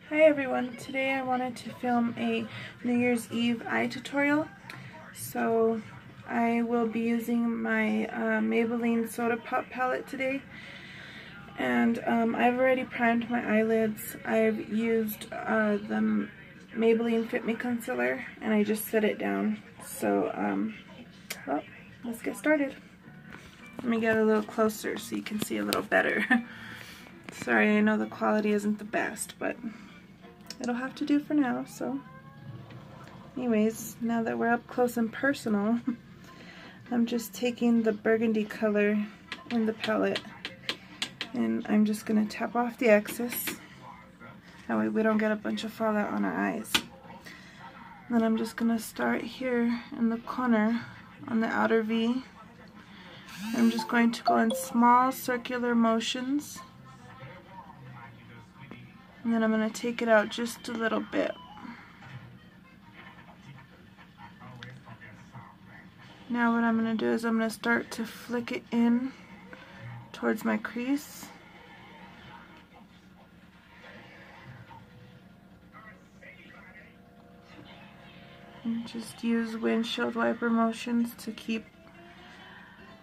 Hi everyone, today I wanted to film a New Year's Eve eye tutorial. So I will be using my Maybelline Soda Pop palette today. And I've already primed my eyelids. I've used the Maybelline Fit Me Concealer and I just set it down. So well, let's get started. Let me get a little closer so you can see a little better. Sorry, I know the quality isn't the best, but it'll have to do for now. So anyways, now that we're up close and personal, I'm just taking the burgundy color in the palette and I'm just going to tap off the excess. That way we don't get a bunch of fallout on our eyes. Then I'm just going to start here in the corner on the outer V. I'm just going to go in small circular motions. And then I'm going to take it out just a little bit. Now what I'm going to do is I'm going to start to flick it in towards my crease. And just use windshield wiper motions to keep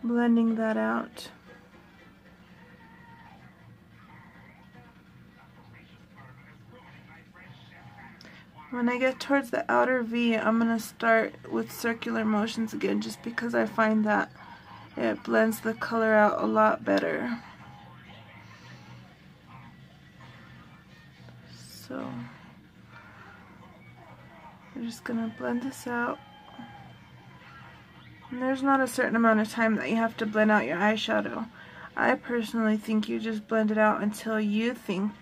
blending that out. When I get towards the outer V, I'm going to start with circular motions again, just because I find that it blends the color out a lot better. So we're just going to blend this out. And there's not a certain amount of time that you have to blend out your eyeshadow. I personally think you just blend it out until you think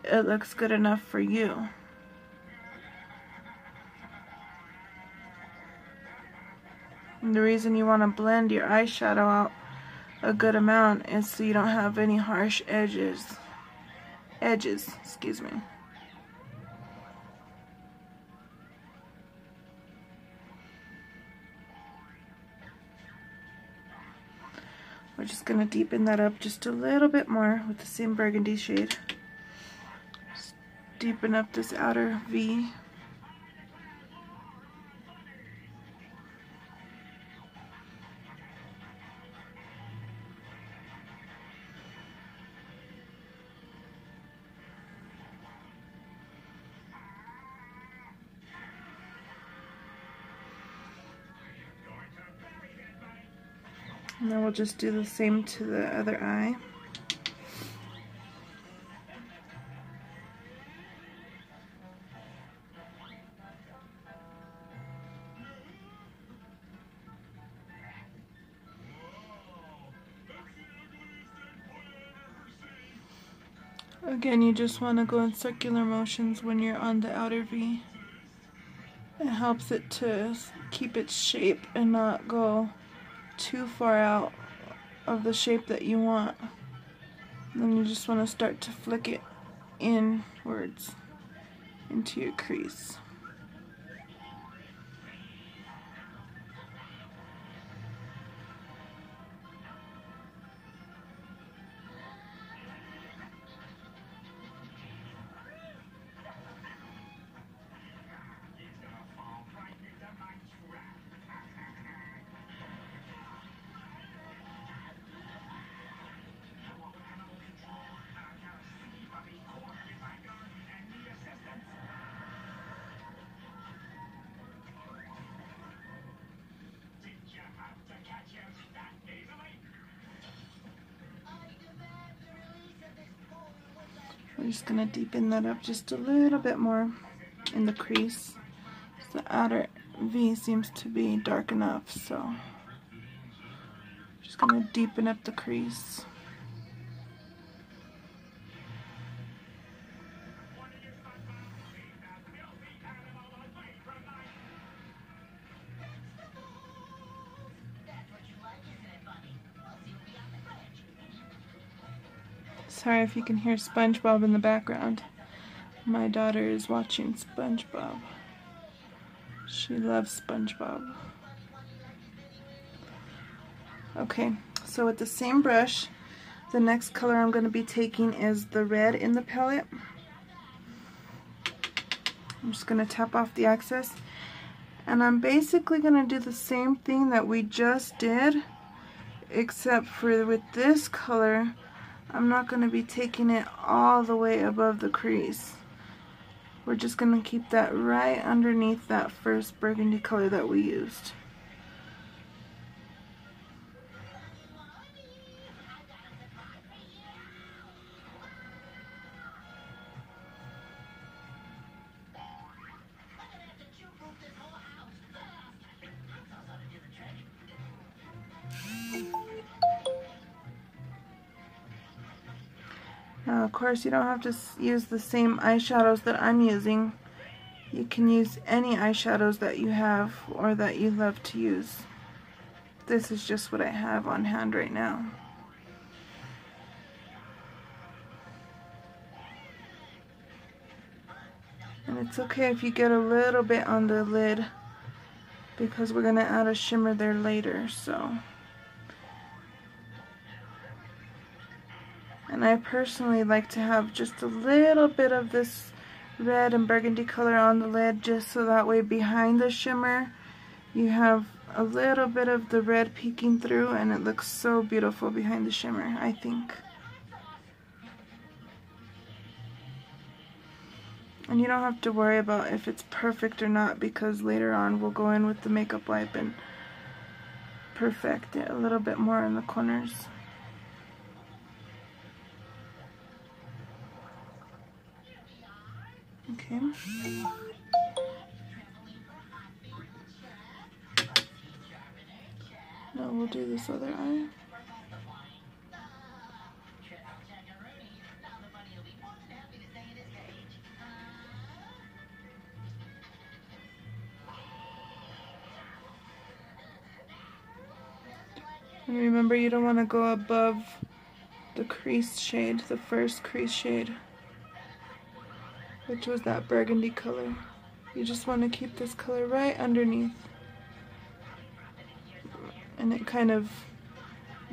it looks good enough for you. And the reason you want to blend your eyeshadow out a good amount is so you don't have any harsh edges, excuse me. We're just going to deepen that up just a little bit more with the same burgundy shade. Just deepen up this outer V. And then we'll just do the same to the other eye. Again, you just want to go in circular motions when you're on the outer V. It helps it to keep its shape and not go too far out of the shape that you want. Then you just want to start to flick it inwards into your crease. We're just going to deepen that up just a little bit more in the crease. The outer V seems to be dark enough, so just going to deepen up the crease. Sorry if you can hear SpongeBob in the background. My daughter is watching SpongeBob. She loves SpongeBob. Okay, so with the same brush, the next color I'm going to be taking is the red in the palette. I'm just going to tap off the excess. And I'm basically going to do the same thing that we just did, except for with this color, I'm not going to be taking it all the way above the crease. We're just going to keep that right underneath that first burgundy color that we used. Now, of course, you don't have to use the same eyeshadows that I'm using. You can use any eyeshadows that you have or that you love to use. This is just what I have on hand right now. And it's okay if you get a little bit on the lid, because we're going to add a shimmer there later, so. And I personally like to have just a little bit of this red and burgundy color on the lid, just so that way behind the shimmer you have a little bit of the red peeking through, and it looks so beautiful behind the shimmer, I think. And you don't have to worry about if it's perfect or not, because later on we'll go in with the makeup wipe and perfect it a little bit more in the corners. Okay. Now we'll do this other eye. And remember, you don't want to go above the crease shade, the first crease shade, which was that burgundy color. You just want to keep this color right underneath. And it kind of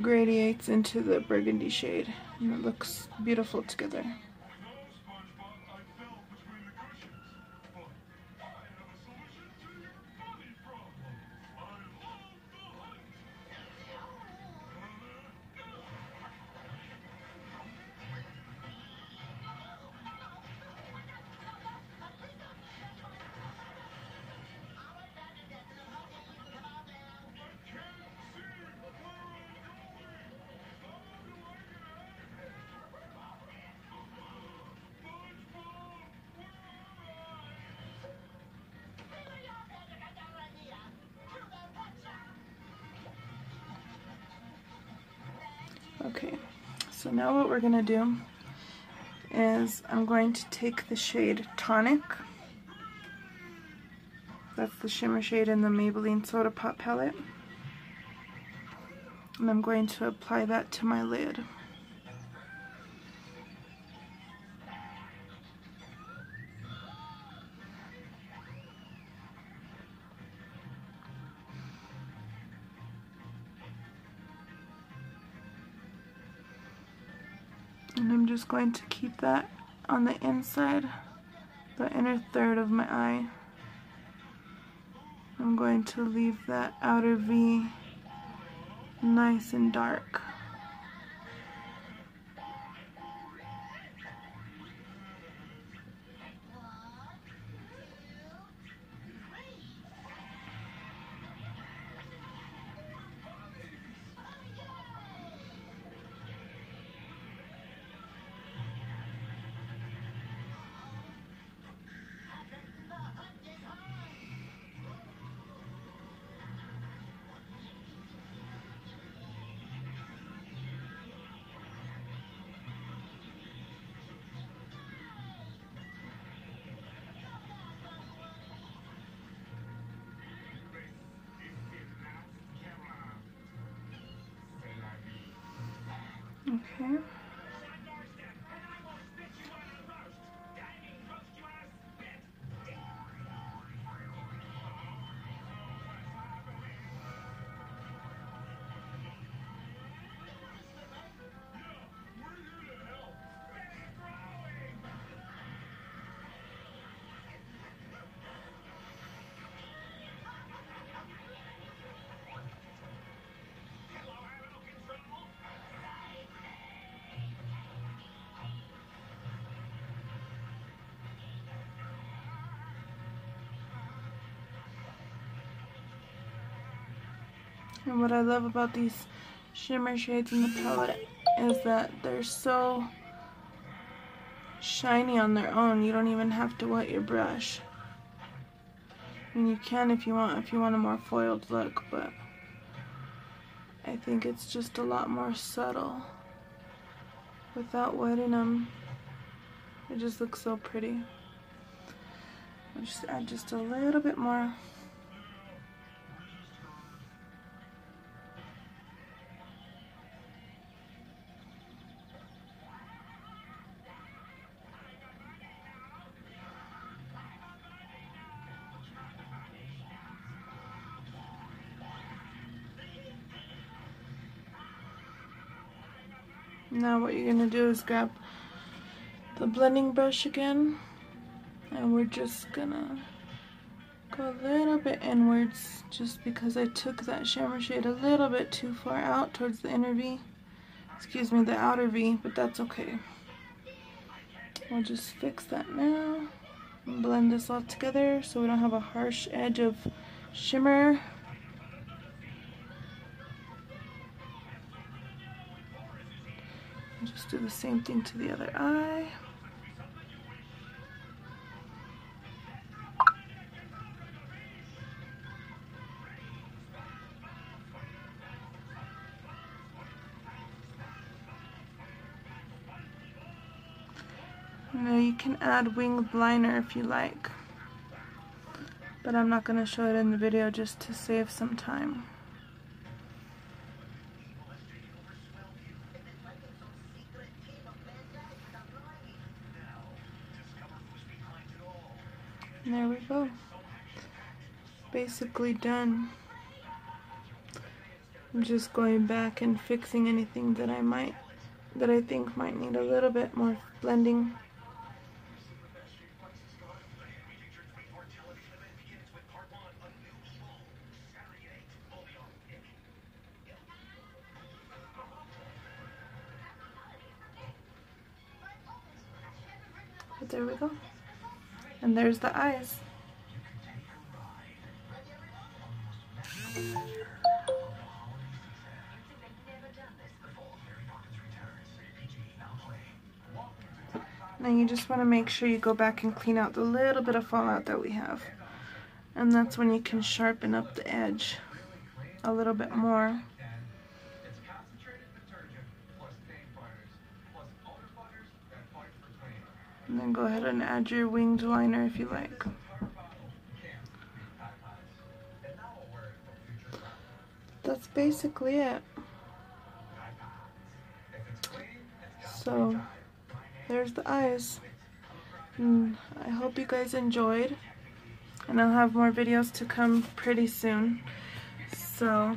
gradiates into the burgundy shade, and it looks beautiful together. Okay, so now what we're going to do is I'm going to take the shade Tonic. That's the shimmer shade in the Maybelline Soda Pop palette. And I'm going to apply that to my lid. And I'm just going to keep that on the inside, the inner third of my eye. I'm going to leave that outer V nice and dark. Okay. And what I love about these shimmer shades in the palette is that they're so shiny on their own. You don't even have to wet your brush. And you can if you want a more foiled look, but I think it's just a lot more subtle without wetting them. It just looks so pretty. I'll just add just a little bit more. Now what you're going to do is grab the blending brush again, and we're just going to go a little bit inwards just because I took that shimmer shade a little bit too far out towards the inner V. Excuse me, the outer V, but that's okay. We'll just fix that now and blend this all together so we don't have a harsh edge of shimmer. Just do the same thing to the other eye. Now you can add winged liner if you like, but I'm not going to show it in the video just to save some time. And there we go. Basically done. I'm just going back and fixing anything that I think might need a little bit more blending. But there we go. And there's the eyes. Now you just want to make sure you go back and clean out the little bit of fallout that we have. And that's when you can sharpen up the edge a little bit more. And then go ahead and add your winged liner if you like. That's basically it. So there's the eyes. And I hope you guys enjoyed. And I'll have more videos to come pretty soon. So